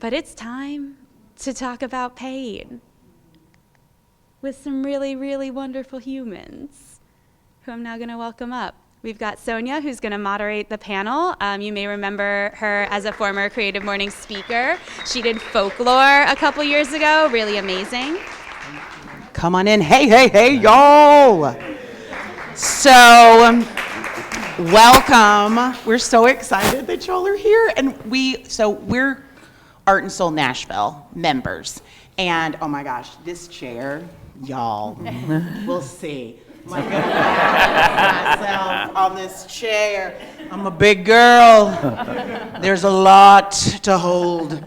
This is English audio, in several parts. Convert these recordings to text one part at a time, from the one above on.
But it's time to talk about pain with some really, really wonderful humans who I'm now going to welcome up. We've got Sonia, who's going to moderate the panel. You may remember her as a former Creative Mornings speaker. She did folklore a couple years ago, really amazing. Come on in. Hey, y'all. So, welcome. We're so excited that y'all are here. And we're Art and Soul Nashville members. And oh my gosh, this chair, y'all, we'll see. I'm gonna put myself on this chair. I'm a big girl. There's a lot to hold.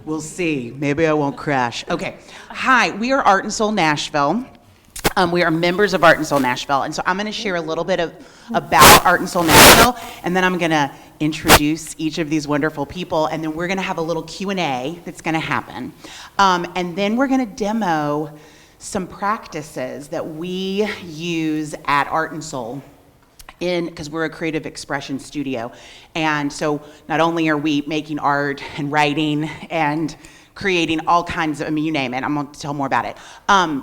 We'll see. Maybe I won't crash. Okay. Hi, we are Art and Soul Nashville. We are members of Art and Soul Nashville. And so I'm going to share a little bit about Art and Soul Nashville, and then I'm going to introduce each of these wonderful people, and then we're going to have a little Q&A that's going to happen. And then we're going to demo some practices that we use at Art and Soul because we're a creative expression studio. And so not only are we making art and writing and creating all kinds of, you name it, I'm going to tell more about it.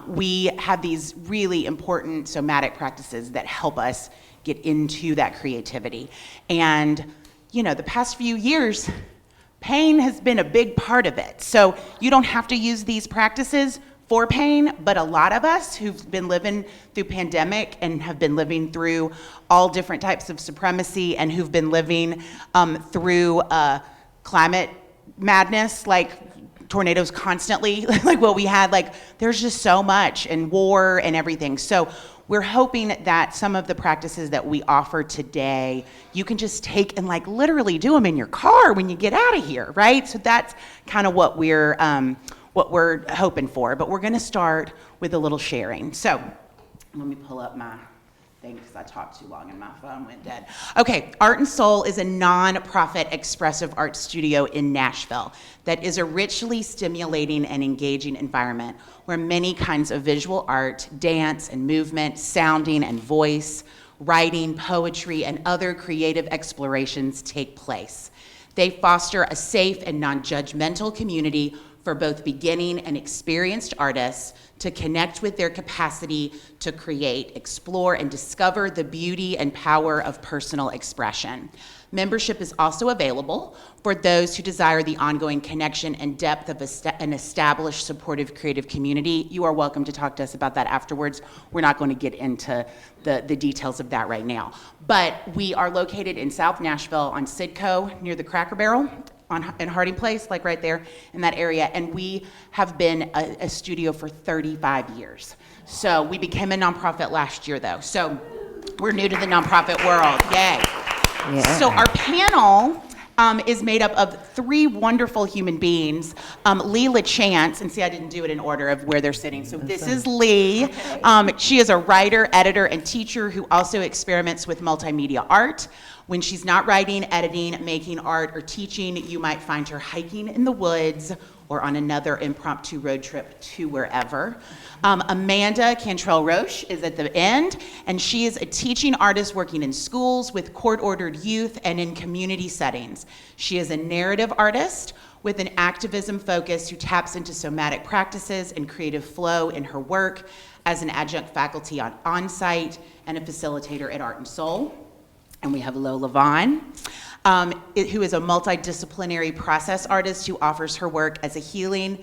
We have these really important somatic practices that help us get into that creativity. And, the past few years, pain has been a big part of it. So you don't have to use these practices for pain, but a lot of us who've been living through pandemic and have been living through all different types of supremacy and who've been living through climate madness, like tornadoes constantly, like what we had, there's just so much, and war and everything. So we're hoping that some of the practices that we offer today, you can just take and literally do them in your car when you get out of here, right? So that's kind of what we're hoping for. But we're going to start with a little sharing. So let me pull up my thing because I talked too long and my phone went dead. Okay, Art and Soul is a non-profit expressive art studio in Nashville that is a richly stimulating and engaging environment where many kinds of visual art, dance and movement, sounding and voice, writing, poetry, and other creative explorations take place. They foster a safe and non-judgmental community for both beginning and experienced artists to connect with their capacity to create, explore, and discover the beauty and power of personal expression. Membership is also available for those who desire the ongoing connection and depth of an established supportive creative community. You are welcome to talk to us about that afterwards. We're not going to get into the details of that right now. But we are located in South Nashville on Sidco near the Cracker Barrel in Harding Place, right there in that area. And we have been a studio for 35 years. So we became a nonprofit last year though. So we're new to the nonprofit world, yay. Yeah. So our panel is made up of three wonderful human beings. Lee LaChance, and see I didn't do it in order of where they're sitting. So this is Lee. She is a writer, editor, and teacher who also experiments with multimedia art. When she's not writing, editing, making art, or teaching, you might find her hiking in the woods or on another impromptu road trip to wherever. Amanda Cantrell-Roche is at the end, and she is a teaching artist working in schools with court-ordered youth and in community settings. She is a narrative artist with an activism focus who taps into somatic practices and creative flow in her work as an adjunct faculty on-site and a facilitator at Art and Soul. And we have Lola Vaughn, who is a multidisciplinary process artist who offers her work as healing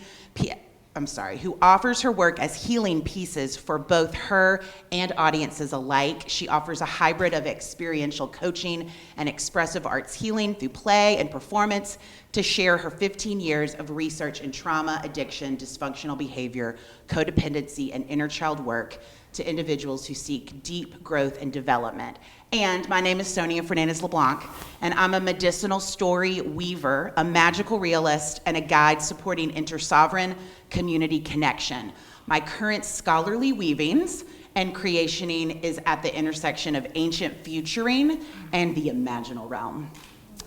pieces for both her and audiences alike. She offers a hybrid of experiential coaching and expressive arts healing through play and performance to share her 15 years of research in trauma, addiction, dysfunctional behavior, codependency, and inner child work to individuals who seek deep growth and development. And my name is Sonia Fernandez-LeBlanc, and I'm a medicinal story weaver, a magical realist, and a guide supporting inter-sovereign community connection. My current scholarly weavings and creationing is at the intersection of ancient futuring and the imaginal realm.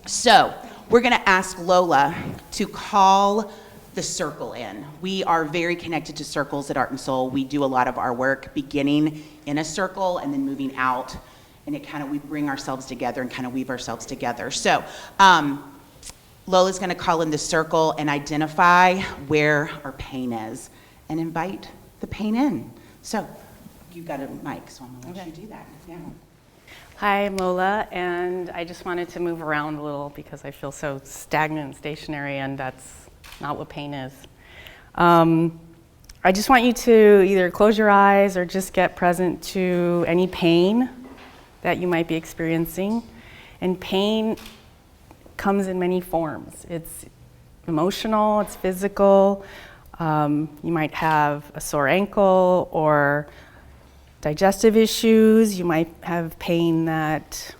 So we're gonna ask Lola to call the circle in. We are very connected to circles at Art and Soul. We do a lot of our work beginning in a circle and then moving out, and we bring ourselves together and kind of weave ourselves together. So Lola's going to call in the circle and identify where our pain is and invite the pain in. So you've got a mic, so I'm going to let you do that. Yeah. Hi, I'm Lola, and I just wanted to move around a little because I feel so stagnant and stationary, and that's not what pain is. I just want you to either close your eyes or just get present to any pain that you might be experiencing. And pain comes in many forms. It's emotional, it's physical. You might have a sore ankle or digestive issues. You might have pain that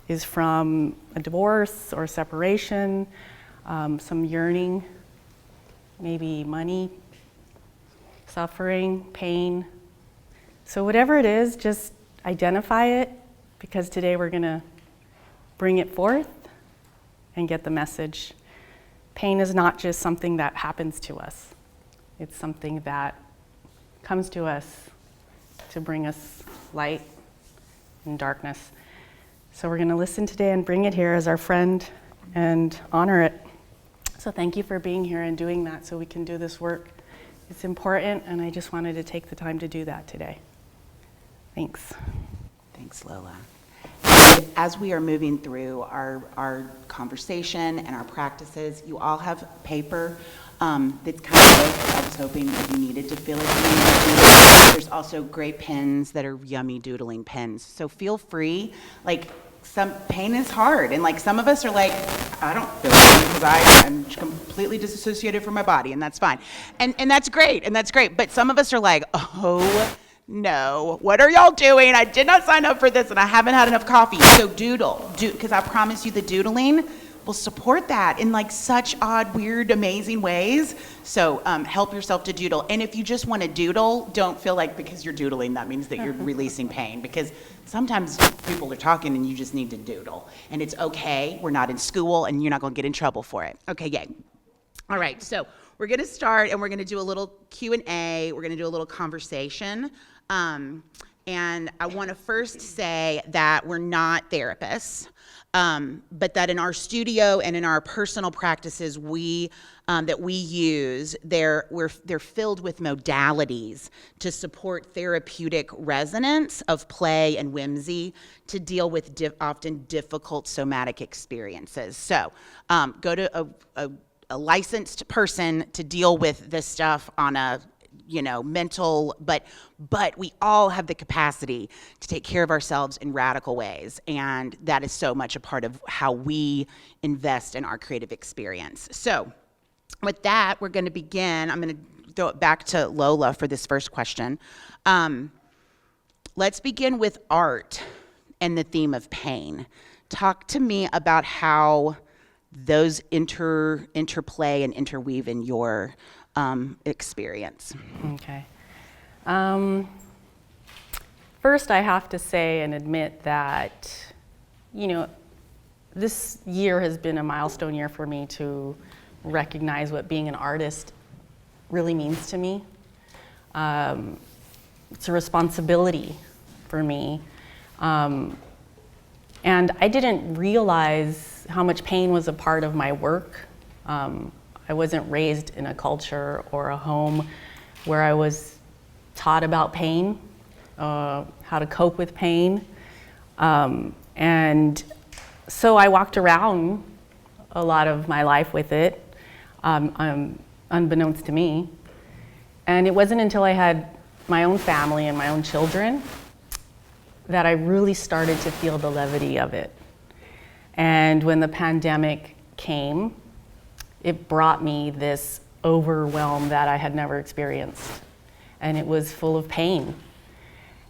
is from a divorce or separation, some yearning, maybe money, suffering, pain. So whatever it is, just identify it, because today we're gonna bring it forth and get the message. Pain is not just something that happens to us. It's something that comes to us to bring us light and darkness. So we're gonna listen today and bring it here as our friend and honor it. So thank you for being here and doing that so we can do this work. It's important, and I just wanted to take the time to do that today. Thanks. Thanks, Lola. And as we are moving through our conversation and our practices, you all have paper that's kind of low. I was hoping that you needed to feel it. There's also great pens that are yummy doodling pens. So feel free. Like, some pain is hard, and like some of us are like, I don't feel pain because I'm completely disassociated from my body, and that's fine. And that's great, But some of us are like, oh no, what are y'all doing? I did not sign up for this, and I haven't had enough coffee. So doodle, because I promise you the doodling will support that in like such odd, weird, amazing ways. So help yourself to doodle. And if you just want to doodle, don't feel like because you're doodling, that means that you're releasing pain, because sometimes people are talking and you just need to doodle. And it's okay, we're not in school and you're not gonna get in trouble for it. Okay, yay. All right, so we're gonna start and we're gonna do a little Q&A, we're gonna do a little conversation. And I wanna first say that we're not therapists. But that in our studio and in our personal practices that we use, they're filled with modalities to support therapeutic resonance of play and whimsy to deal with often difficult somatic experiences. So go to a licensed person to deal with this stuff on a mental, but we all have the capacity to take care of ourselves in radical ways. And that is so much a part of how we invest in our creative experience. So with that, we're gonna begin. I'm gonna throw it back to Lola for this first question. Let's begin with art and the theme of pain. Talk to me about how those interplay and interweave in your experience. Okay. First, I have to say and admit that, this year has been a milestone year for me to recognize what being an artist really means to me. It's a responsibility for me. And I didn't realize how much pain was a part of my work. I wasn't raised in a culture or a home where I was taught about pain, how to cope with pain. And so I walked around a lot of my life with it, unbeknownst to me. And it wasn't until I had my own family and my own children that I really started to feel the levity of it. And when the pandemic came, it brought me this overwhelm that I had never experienced. And it was full of pain.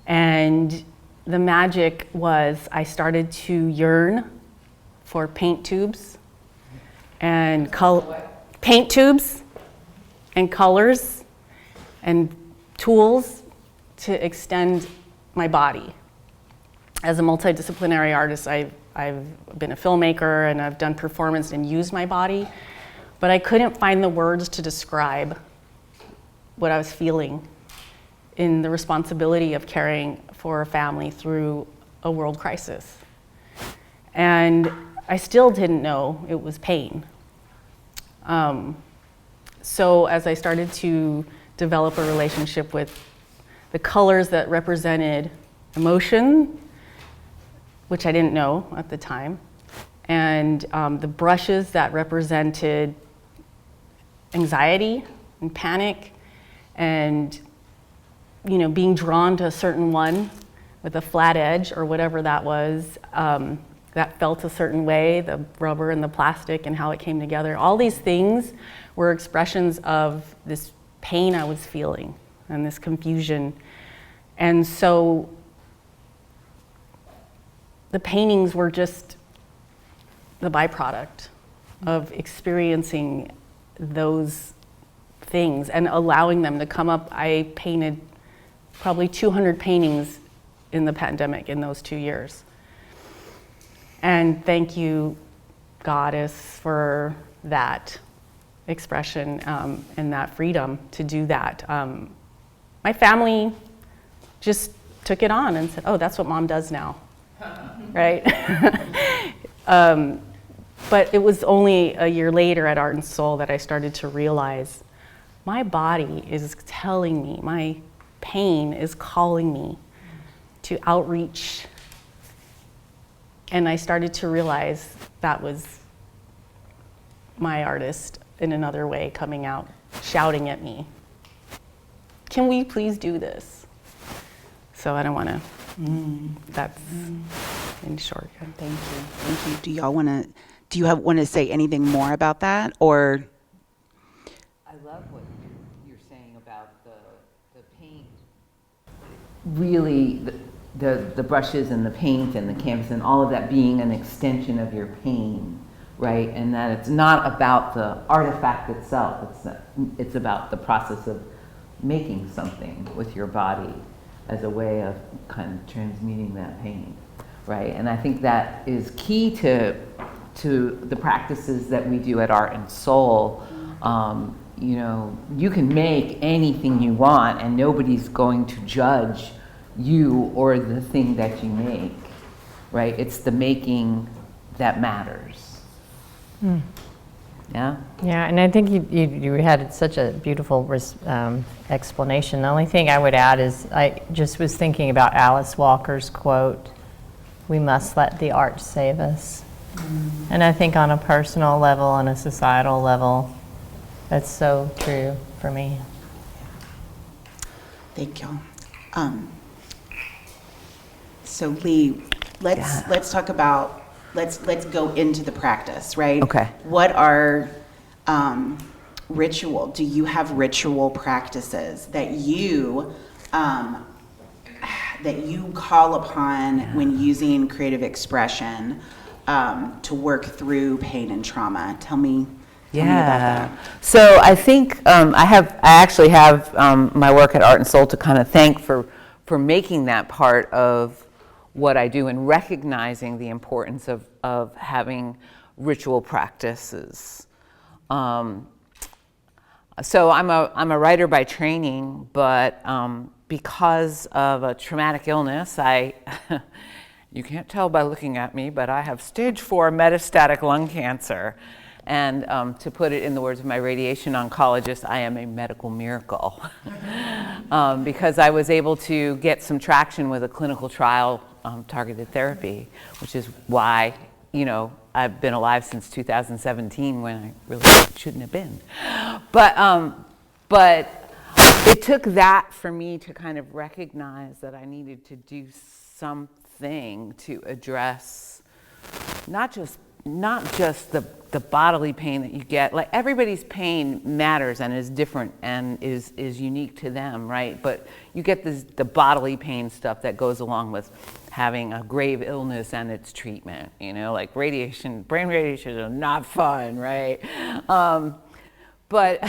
And the magic was I started to yearn for paint tubes and paint tubes and colors and tools to extend my body. As a multidisciplinary artist, I've been a filmmaker and I've done performance and used my body. But I couldn't find the words to describe what I was feeling in the responsibility of caring for a family through a world crisis. And I still didn't know it was pain. So as I started to develop a relationship with the colors that represented emotion, which I didn't know at the time, and the brushes that represented anxiety and panic, and being drawn to a certain one with a flat edge or whatever that was, that felt a certain way, the rubber and the plastic and how it came together. All these things were expressions of this pain I was feeling and this confusion. And so the paintings were just the byproduct of experiencing those things and allowing them to come up. I painted probably 200 paintings in the pandemic in those 2 years. And thank you, Goddess, for that expression and that freedom to do that. My family just took it on and said, oh, that's what Mom does now, right? But it was only a year later at Art and Soul that I started to realize my body is telling me, my pain is calling me to outreach. And I started to realize that was my artist in another way coming out, shouting at me, can we please do this? So I don't want to, that's in short. Thank you. Thank you. Do you want to say anything more about that, or? I love what you're saying about the paint. Really, the brushes and the paint and the canvas and all of that being an extension of your pain, right? And that it's not about the artifact itself. It's about the process of making something with your body as a way of kind of transmuting that pain, right? And I think that is key to the practices that we do at Art and Soul. You can make anything you want and nobody's going to judge you or the thing that you make, right? It's the making that matters. Yeah? Yeah, and I think you had such a beautiful explanation. The only thing I would add is I just was thinking about Alice Walker's quote, "We must let the art save us." And I think on a personal level, on a societal level, that's so true for me. Thank y'all. So Lee, let's talk about, let's go into the practice, right? Okay. What are do you have ritual practices that you call upon when using creative expression to work through pain and trauma? Tell me about that. So I think I actually have my work at Art and Soul to kind of thank for making that part of what I do and recognizing the importance of having ritual practices. So I'm a writer by training, but because of a traumatic illness, you can't tell by looking at me, but I have stage 4 metastatic lung cancer. And to put it in the words of my radiation oncologist, I am a medical miracle. Because I was able to get some traction with a clinical trial targeted therapy, which is why, I've been alive since 2017 when I really shouldn't have been. But it took that for me to kind of recognize that I needed to do something to address not just the bodily pain that you get. Like, everybody's pain matters and is different and is unique to them, right? But you get the bodily pain stuff that goes along with having a grave illness and its treatment, like brain radiation is not fun, right? But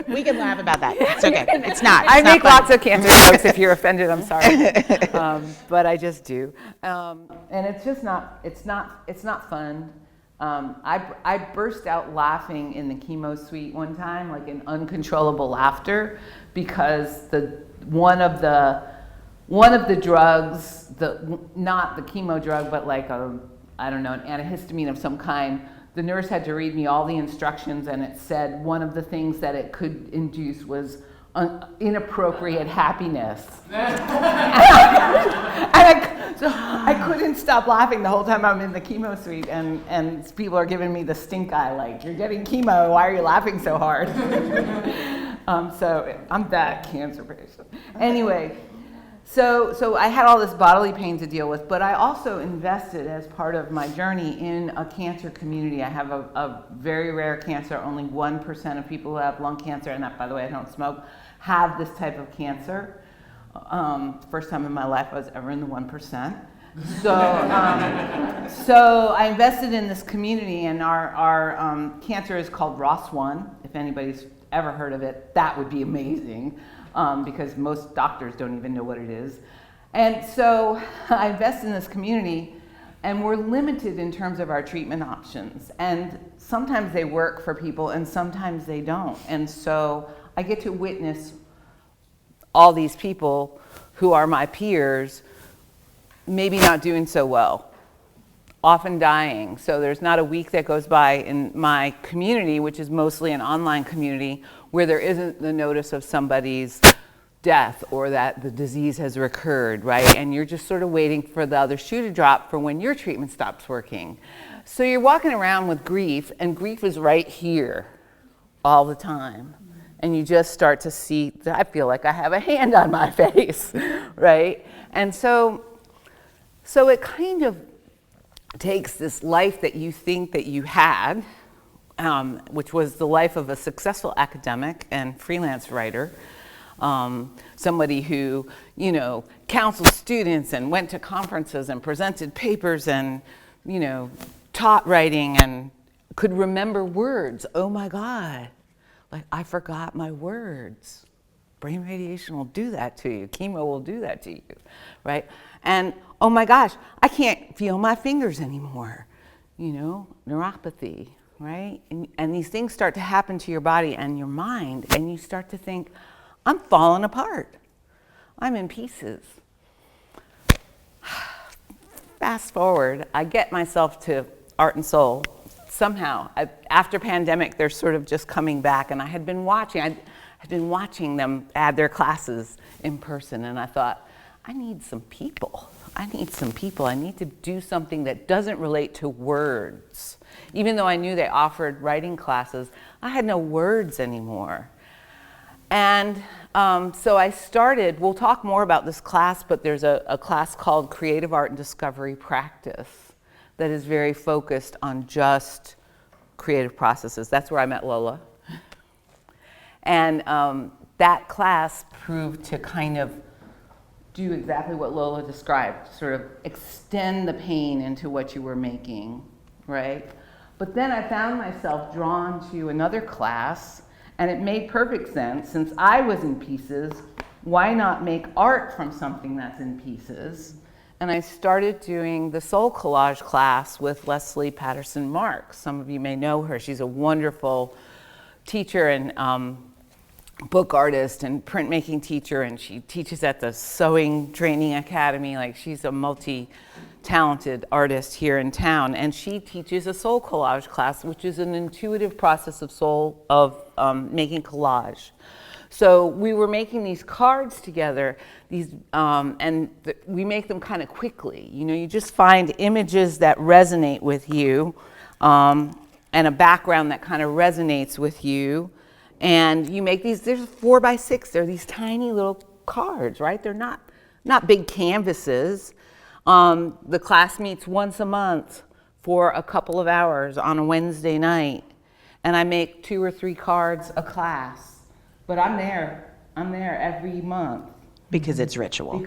we can laugh about that. It's okay. It's not. I make lots of cancer jokes. If you're offended, I'm sorry. But I just do. And it's just not. It's not fun. I burst out laughing in the chemo suite one time, like an uncontrollable laughter, because one of the drugs, not the chemo drug, but like I don't know, an antihistamine of some kind, the nurse had to read me all the instructions, and it said one of the things that it could induce was inappropriate happiness. So I couldn't stop laughing the whole time I'm in the chemo suite, and people are giving me the stink eye, like, you're getting chemo, why are you laughing so hard? So I'm that cancer patient. Anyway, so I had all this bodily pain to deal with, but I also invested as part of my journey in a cancer community. I have a very rare cancer. Only 1% of people who have lung cancer, and that, by the way, I don't smoke, have this type of cancer. First time in my life I was ever in the 1%. So I invested in this community, and our cancer is called ROS1. If anybody's ever heard of it, that would be amazing, because most doctors don't even know what it is. And so I invested in this community, and we're limited in terms of our treatment options. And sometimes they work for people, and sometimes they don't. And so I get to witness all these people who are my peers maybe not doing so well, often dying. So there's not a week that goes by in my community, which is mostly an online community, where there isn't the notice of somebody's death or that the disease has recurred, right? And you're just sort of waiting for the other shoe to drop for when your treatment stops working. So you're walking around with grief, and grief is right here all the time. And you just start to see, I feel like I have a hand on my face, right? And so it kind of takes this life that you think that you had, which was the life of a successful academic and freelance writer, somebody who, counseled students and went to conferences and presented papers and, taught writing and could remember words. Oh my God. Like, I forgot my words. Brain radiation will do that to you. Chemo will do that to you, right? And, oh my gosh, I can't feel my fingers anymore. Neuropathy, right? And these things start to happen to your body and your mind, and you start to think, I'm falling apart. I'm in pieces. Fast forward, I get myself to Art and Soul. Somehow, after pandemic, they're sort of just coming back, and I had been watching them add their classes in person, and I thought, I need some people. I need to do something that doesn't relate to words. Even though I knew they offered writing classes, I had no words anymore. And so I started, we'll talk more about this class, but there's a class called Creative Art and Discovery Practice that is very focused on just creative processes. That's where I met Lola. And that class proved to kind of do exactly what Lola described, sort of extend the pain into what you were making, right? But then I found myself drawn to another class, and it made perfect sense. Since I was in pieces, why not make art from something that's in pieces? And I started doing the soul collage class with Leslie Patterson Marks. Some of you may know her. She's a wonderful teacher and book artist and printmaking teacher, and she teaches at the Sewing Training Academy. Like, she's a multi-talented artist here in town, and she teaches a soul collage class, which is an intuitive process of making collage. So we were making these cards together, we make them kind of quickly. You just find images that resonate with you, and a background that kind of resonates with you. And you make these, there's 4x6, they're these tiny little cards, right? They're not big canvases. The class meets once a month for a couple of hours on a Wednesday night. And I make 2 or 3 cards a class. But I'm there every month. Because it's ritual.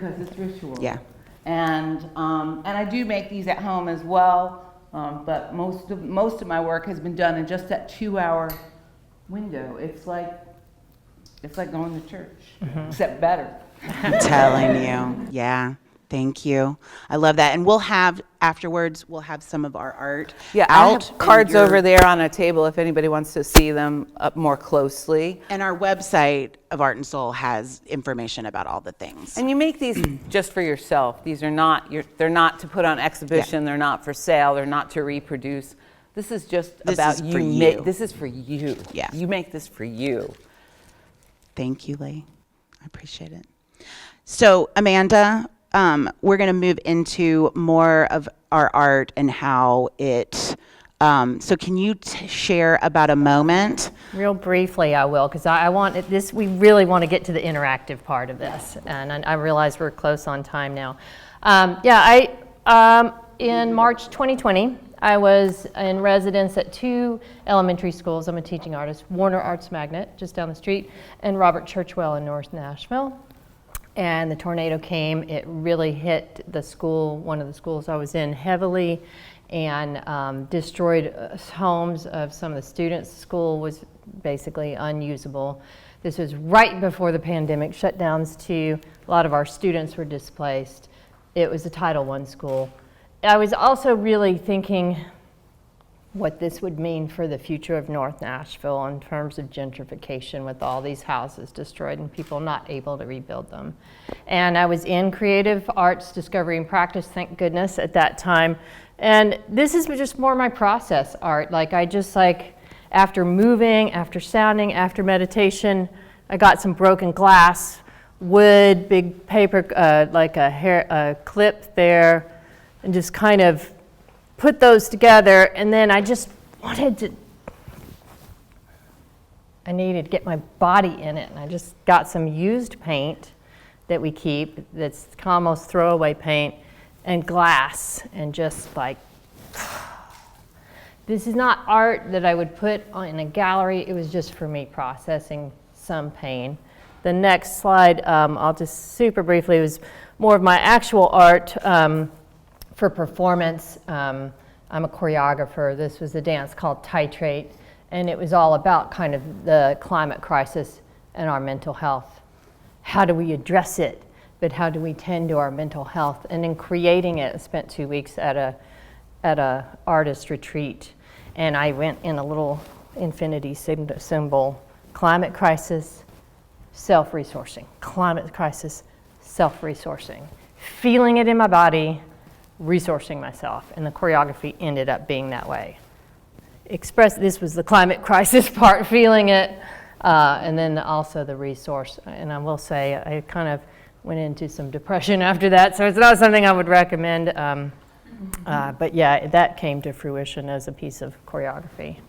Yeah. And I do make these at home as well, but most of my work has been done in just that 2-hour window. It's like going to church, except better. I'm telling you. Yeah. Thank you. I love that. And we'll have afterwards, we'll have some of our art Yeah, I out. have cards and over there on a table if anybody wants to see them up more closely. And our website of Art and Soul has information about all the things. And you make these just for yourself. These are not, they're not to put on exhibition, they're not for sale, they're not to reproduce. This is just about is you. for you. This is for you. Yeah. You make this for you. Thank you, Lee. I appreciate it. So, Amanda, we're going to move into more of our art and how it. So, can you share about a moment? Real briefly, I will, because I want this. We really want to get to the interactive part of this, and I realize we're close on time now. In March 2020, I was in residence at 2 elementary schools. I'm a teaching artist, Warner Arts Magnet, just down the street, and Robert Churchwell in North Nashville. And the tornado came. It really hit the school, one of the schools I was in, heavily, and destroyed homes of some of the students. The school was basically unusable. This was right before the pandemic shutdowns too. A lot of our students were displaced. It was a Title I school. I was also really thinking what this would mean for the future of North Nashville in terms of gentrification, with all these houses destroyed and people not able to rebuild them. And I was in creative arts discovery and practice, thank goodness, at that time. And this is just more my process art. Like, I just, like, after moving, after sounding, after meditation, I got some broken glass, wood, big paper, like a clip there, and just kind of put those together. And then I just I needed to get my body in it. And I just got some used paint that we keep, that's almost throwaway paint, and glass, and just like, this is not art that I would put in a gallery. It was just for me processing some pain. The next slide, I'll just super briefly, was more of my actual art for performance. I'm a choreographer. This was a dance called Titrate, and it was all about kind of the climate crisis and our mental health. How do we address it, but how do we tend to our mental health? And in creating it, I spent 2 weeks at a artist retreat, and I went in a little infinity symbol: climate crisis, self-resourcing. Climate crisis, self-resourcing. Feeling it in my body, resourcing myself, and the choreography ended up being that way. This was the climate crisis part, feeling it, and then also the resource. And I will say, I kind of went into some depression after that, so it's not something I would recommend. But yeah, that came to fruition as a piece of choreography.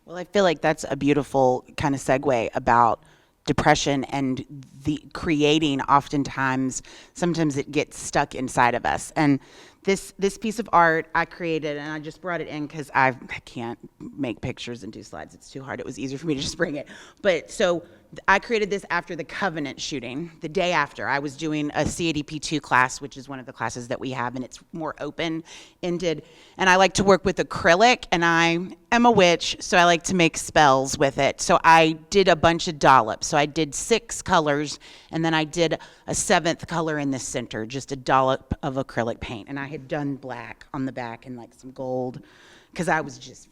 Well, I feel like that's a beautiful kind of segue about depression and the creating. Oftentimes, sometimes it gets stuck inside of us. And this piece of art I created, and I just brought it in because I can't make pictures and do slides. It's too hard. It was easier for me to just bring it. But so I created this after the Covenant shooting. The day after, I was doing a CADP2 class, which is one of the classes that we have, and it's more open-ended. And I like to work with acrylic, and I am a witch, so I like to make spells with it. So I did a bunch of dollops. So I did 6 colors, and then I did a 7th color in the center, just a dollop of acrylic paint. And I had done black on the back and like some gold, because I was just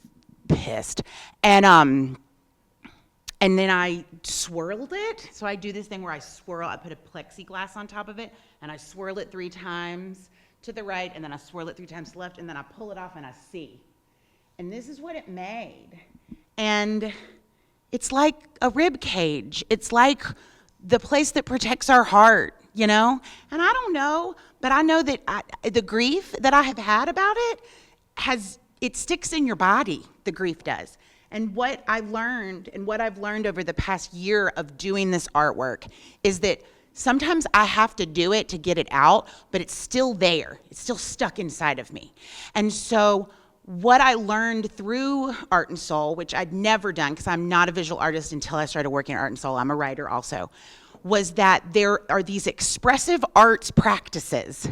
pissed. And then I swirled it. So I do this thing where I swirl, I put a plexiglass on top of it, and I swirl it 3 times to the right, and then I swirl it 3 times to the left, and then I pull it off and I see. And this is what it made. And it's like a rib cage. It's like the place that protects our heart, you know? And I don't know, but I know that the grief that I have had about it it sticks in your body, the grief does. And what I learned, and what I've learned over the past year of doing this artwork, is that sometimes I have to do it to get it out, but it's still there. It's still stuck inside of me. And so what I learned through Art and Soul, which I'd never done because I'm not a visual artist until I started working at Art and Soul, I'm a writer also, was that there are these expressive arts practices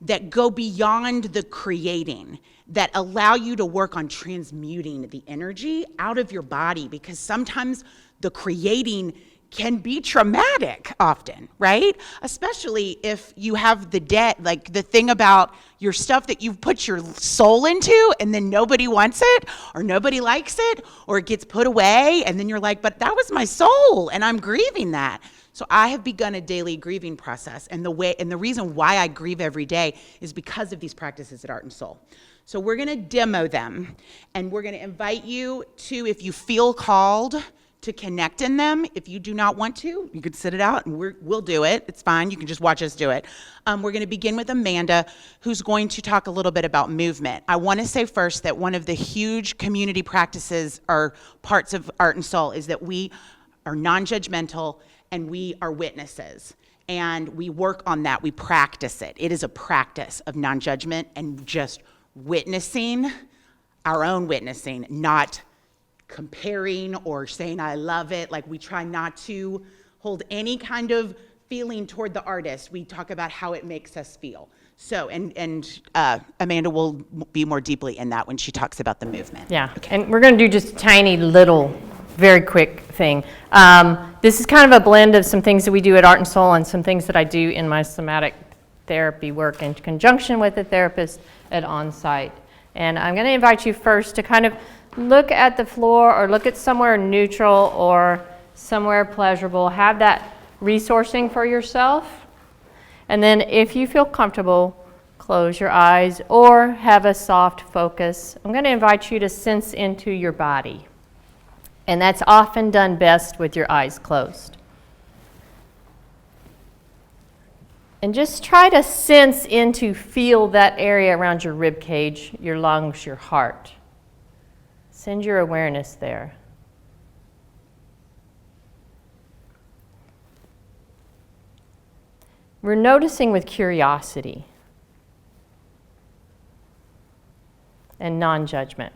that go beyond the creating, that allow you to work on transmuting the energy out of your body, because sometimes the creating can be traumatic often, right? Especially if you have the debt, like the thing about your stuff that you've put your soul into and then nobody wants it or nobody likes it or it gets put away and then you're like, but that was my soul and I'm grieving that. So I have begun a daily grieving process, and the reason why I grieve every day is because of these practices at Art and Soul. So we're going to demo them, and we're going to invite you to, if you feel called, to connect in them. If you do not want to, you could sit it out and we'll do it. It's fine. You can just watch us do it. We're going to begin with Amanda, who's going to talk a little bit about movement. I want to say first that one of the huge community practices or parts of Art and Soul is that we are non-judgmental and we are witnesses. And we work on that. We practice it. It is a practice of non-judgment and just witnessing, our own witnessing, not comparing or saying I love it. Like, we try not to hold any kind of feeling toward the artist. We talk about how it makes us feel. So, and Amanda will be more deeply in that when she talks about the movement. Yeah, okay. And we're going to do just a tiny little, very quick thing. This is kind of a blend of some things that we do at Art and Soul and some things that I do in my somatic therapy work in conjunction with a therapist at On-Site. And I'm going to invite you first to kind of look at the floor or look at somewhere neutral or somewhere pleasurable. Have that resourcing for yourself. And then if you feel comfortable, close your eyes or have a soft focus. I'm going to invite you to sense into your body. And that's often done best with your eyes closed. And just try to sense into, feel that area around your rib cage, your lungs, your heart. Send your awareness there. We're noticing with curiosity and non-judgment.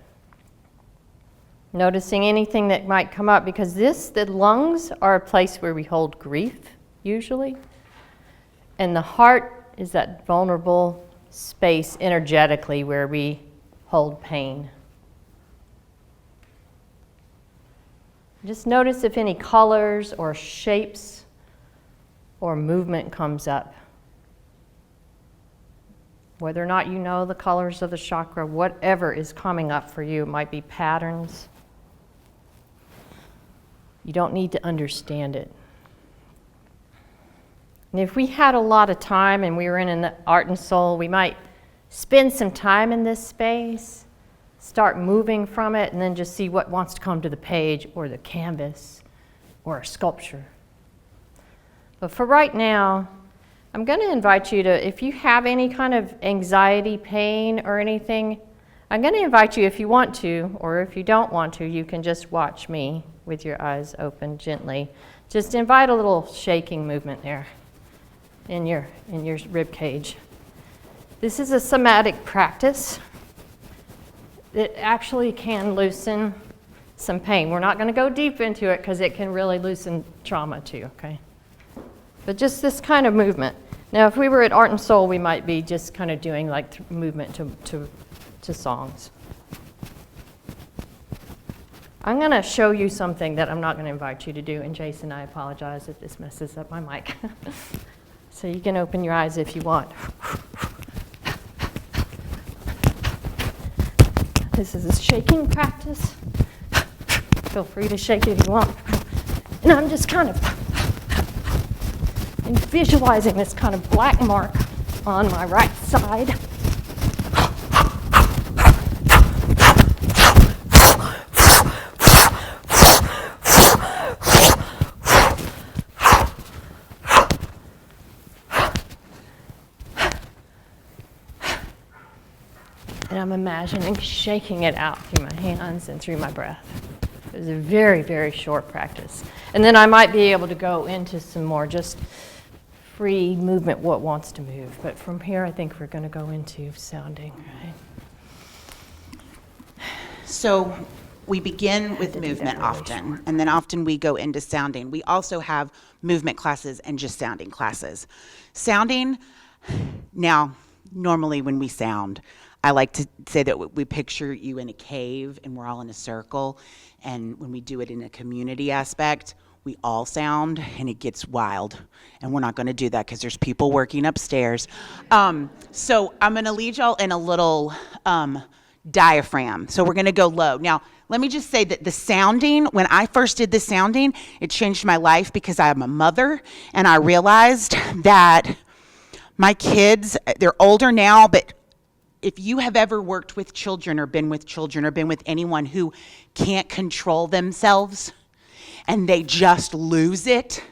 Noticing anything that might come up, because the lungs are a place where we hold grief, usually. And the heart is that vulnerable space energetically where we hold pain. Just notice if any colors or shapes or movement comes up. Whether or not you know the colors of the chakra, whatever is coming up for you, it might be patterns. You don't need to understand it. And if we had a lot of time and we were in an Art and Soul, we might spend some time in this space, start moving from it, and then just see what wants to come to the page or the canvas or a sculpture. But for right now, I'm going to invite you to, if you have any kind of anxiety, pain, or anything, I'm going to invite you, if you want to, or if you don't want to, you can just watch me with your eyes open gently. Just invite a little shaking movement there in your rib cage. This is a somatic practice that actually can loosen some pain. We're not going to go deep into it because it can really loosen trauma too, okay? But just this kind of movement. Now, if we were at Art and Soul, we might be just kind of doing like movement to songs. I'm going to show you something that I'm not going to invite you to do. And Jason, I apologize if this messes up my mic. So you can open your eyes if you want. This is a shaking practice. Feel free to shake it if you want. And I'm just kind of visualizing this kind of black mark on my right side. And I'm imagining shaking it out through my hands and through my breath. It was a very, very short practice. And then I might be able to go into some more just free movement, what wants to move. But from here, I think we're going to go into sounding. Right? So we begin with movement often, and then often we go into sounding. We also have movement classes and just sounding classes. Sounding, now, normally when we sound, I like to say that we picture you in a cave and we're all in a circle, and when we do it in a community aspect, we all sound, and it gets wild. And we're not going to do that because there's people working upstairs. So I'm going to lead y'all in a little diaphragm. So we're going to go low. Now, let me just say that the sounding, when I first did the sounding, it changed my life because I'm a mother, and I realized that my kids, they're older now, but if you have ever worked with children or been with anyone who can't control themselves and they just lose it,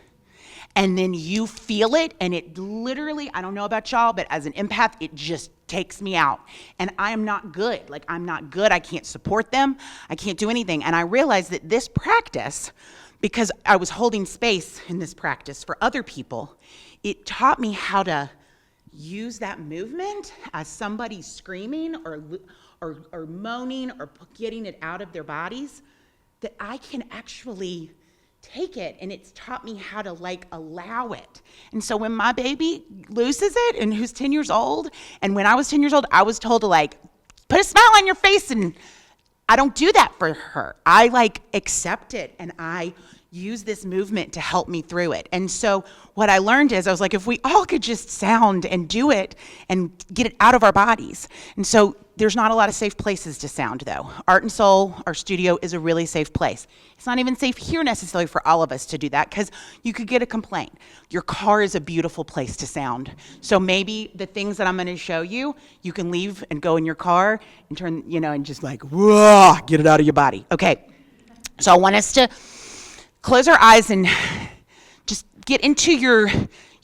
and then you feel it, and it literally, I don't know about y'all, but as an empath, it just takes me out. And I am not good. Like, I'm not good. I can't support them. I can't do anything. And I realized that this practice, because I was holding space in this practice for other people, it taught me how to use that movement as somebody screaming or moaning or getting it out of their bodies, that I can actually take it, and it's taught me how to like allow it. And so when my baby loses it, and who's 10 years old, and when I was 10 years old, I was told to like put a smile on your face, and I don't do that for her. I like accept it, and I use this movement to help me through it. And so what I learned is I was like, if we all could just sound and do it and get it out of our bodies. And so there's not a lot of safe places to sound, though. Art and Soul, our studio, is a really safe place. It's not even safe here necessarily for all of us to do that, because you could get a complaint. Your car is a beautiful place to sound. So maybe the things that I'm going to show you, you can leave and go in your car and turn, and just like, whoa, get it out of your body. Okay. So I want us to close our eyes and just get into your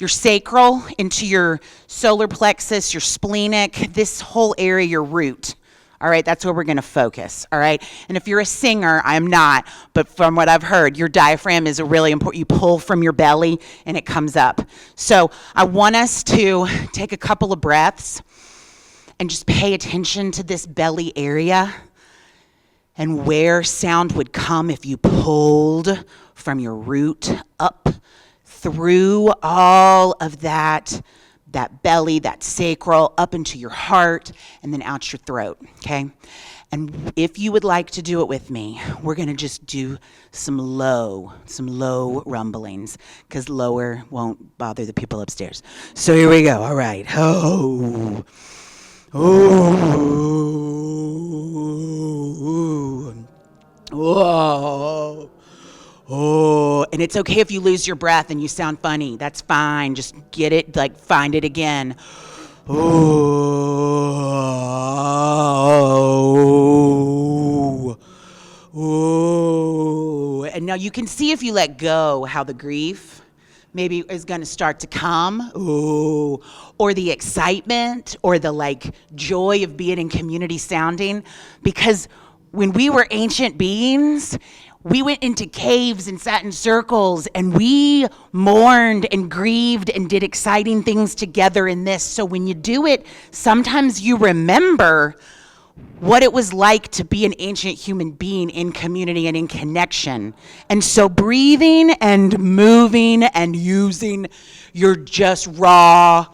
sacral, into your solar plexus, your splenic, this whole area, your root. All right, that's where we're going to focus. All right, and if you're a singer, I'm not, but from what I've heard, your diaphragm is a really important. You pull from your belly and it comes up. So I want us to take a couple of breaths and just pay attention to this belly area and where sound would come if you pulled from your root up through all of that belly, that sacral, up into your heart, and then out your throat, okay? And if you would like to do it with me, we're going to just do some low rumblings, because lower won't bother the people upstairs. So here we go. All right. Oh. Whoa. Oh, and it's okay if you lose your breath and you sound funny. That's fine. Just get it, like find it again. Oh. Oh. And now you can see if you let go how the grief maybe is going to start to come. Ooh. Or the excitement or the like joy of being in community sounding. Because when we were ancient beings, we went into caves and sat in circles, and we mourned and grieved and did exciting things together in this. So when you do it, sometimes you remember what it was like to be an ancient human being in community and in connection. And so breathing and moving and using your just raw,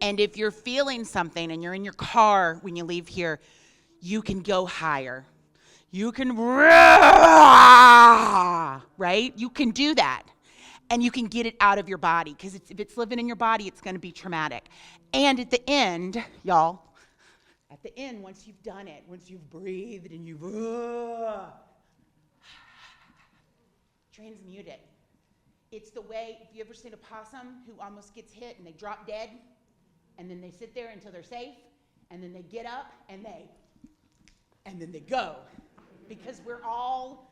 And if you're feeling something and you're in your car when you leave here, you can go higher. You can, right? You can do that. And you can get it out of your body, because if it's living in your body, it's going to be traumatic. And at the end, y'all, once you've done it, once you've breathed and you've transmute it. It's the way, if you ever seen a possum who almost gets hit and they drop dead, and then they sit there until they're safe, and then they get up and then they go. Because we're all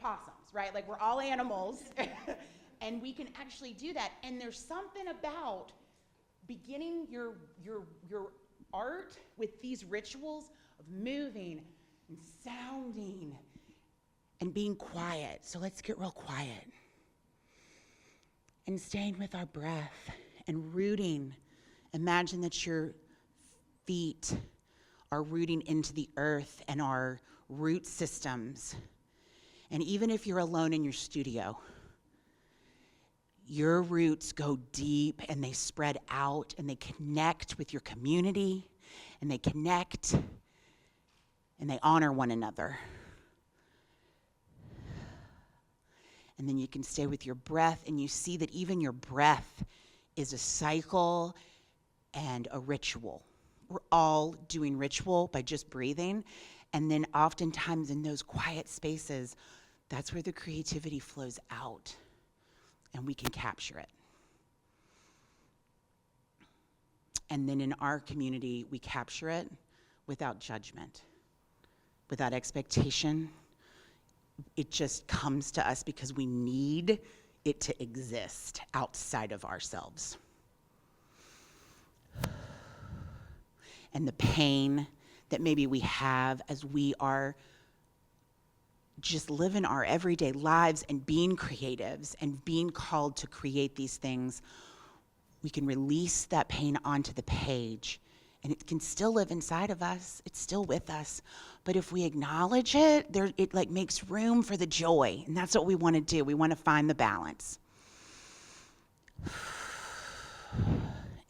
possums, right? Like, we're all animals. And we can actually do that. And there's something about beginning your art with these rituals of moving and sounding and being quiet. So let's get real quiet. And staying with our breath and rooting. Imagine that your feet are rooting into the earth and our root systems. And even if you're alone in your studio, your roots go deep and they spread out and they connect with your community and they connect and they honor one another. And then you can stay with your breath, and you see that even your breath is a cycle and a ritual. We're all doing ritual by just breathing. And then oftentimes in those quiet spaces, that's where the creativity flows out, and we can capture it. And then in our community, we capture it without judgment, without expectation. It just comes to us because we need it to exist outside of ourselves. And the pain that maybe we have as we are just living our everyday lives and being creatives and being called to create these things, we can release that pain onto the page, and it can still live inside of us. It's still with us. But if we acknowledge it, it like makes room for the joy, and that's what we want to do. We want to find the balance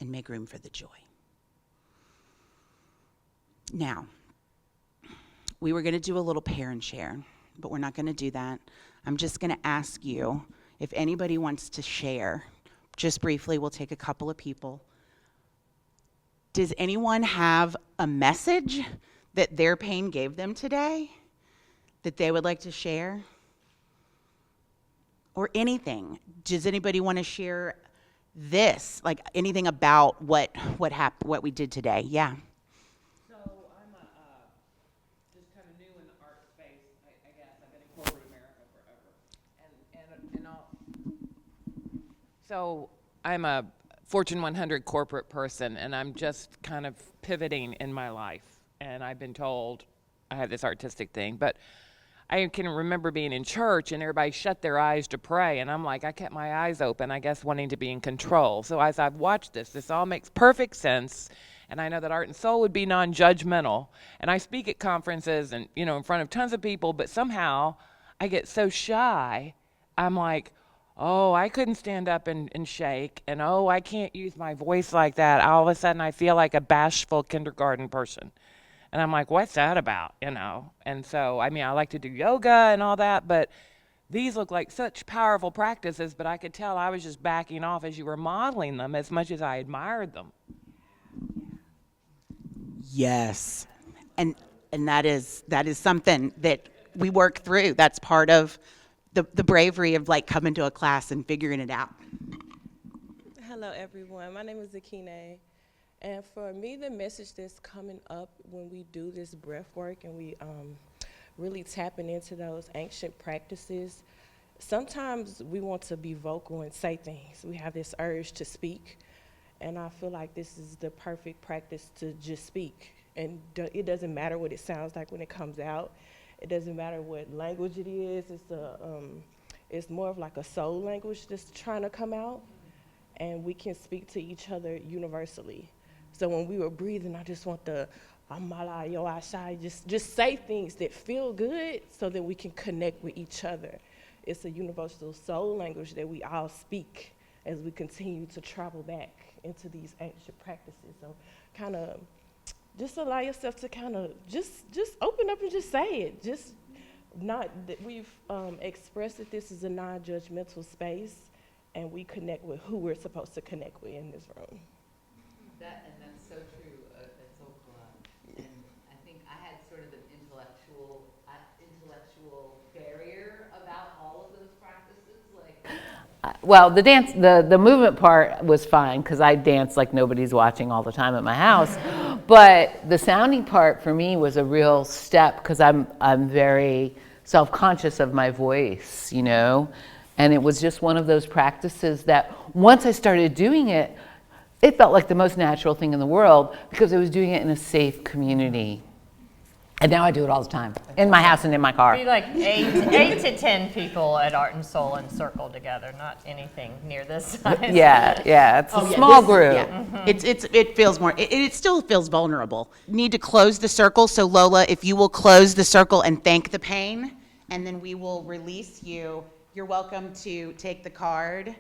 and make room for the joy. Now, we were going to do a little pair and share, but we're not going to do that. I'm just going to ask you if anybody wants to share. Just briefly, we'll take a couple of people. Does anyone have a message that their pain gave them today that they would like to share? Or anything? Does anybody want to share this, like anything about what happened, what we did today? Yeah. So I'm just kind of new in the art space, I guess. I've been in corporate America forever. So I'm a Fortune 100 corporate person, and I'm just kind of pivoting in my life. And I've been told I have this artistic thing, but I can remember being in church and everybody shut their eyes to pray, and I'm like, I kept my eyes open, I guess wanting to be in control. So as I've watched this all makes perfect sense, and I know that Art and Soul would be non-judgmental, and I speak at conferences and, in front of tons of people, but somehow I get so shy, I'm like, oh, I couldn't stand up and shake, and oh, I can't use my voice like that. All of a sudden I feel like a bashful kindergarten person. And I'm like, what's that about, And so, I like to do yoga and all that, but these look like such powerful practices, but I could tell I was just backing off as you were modeling them as much as I admired them. Yes. And that is something that we work through. That's part of the bravery of like coming to a class and figuring it out. Hello, everyone. My name is Akine. And for me, the message that's coming up when we do this breath work and we really tapping into those ancient practices, sometimes we want to be vocal and say things. We have this urge to speak, and I feel like this is the perfect practice to just speak. And it doesn't matter what it sounds like when it comes out. It doesn't matter what language it is. It's more of like a soul language that's trying to come out, and we can speak to each other universally. So when we were breathing, I just want the amala yo ashai, just say things that feel good so that we can connect with each other. It's a universal soul language that we all speak as we continue to travel back into these ancient practices. So kind of just allow yourself to kind of just open up and just say it. Just not that we've expressed that this is a non-judgmental space, and we connect with who we're supposed to connect with in this room. And that's so true at Sokola. And I think I had sort of an intellectual barrier about all of those practices. Well, the dance, the movement part was fine because I dance like nobody's watching all the time at my house. But the sounding part for me was a real step because I'm very self-conscious of my voice, And it was just one of those practices that once I started doing it, it felt like the most natural thing in the world because I was doing it in a safe community. And now I do it all the time, in my house and in my car. Be like 8 to 10 people at Art and Soul and circle together, not anything near this size. Yeah, it's a small group. Yeah. It feels more, it still feels vulnerable. Need to close the circle, so Lola, if you will close the circle and thank the pain, and then we will release you. You're welcome to take the card.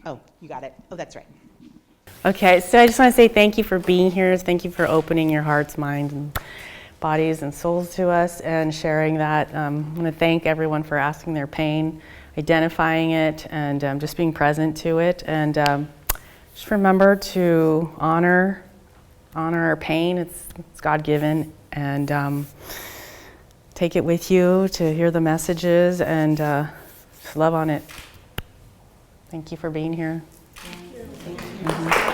Oh, you got it. Oh, that's right. Okay, so I just want to say thank you for being here. Thank you for opening your hearts, mind, and bodies and souls to us and sharing that. I want to thank everyone for asking their pain, identifying it, and just being present to it. And just remember to honor our pain. It's God-given, and take it with you to hear the messages and just love on it. Thank you for being here. Thank you.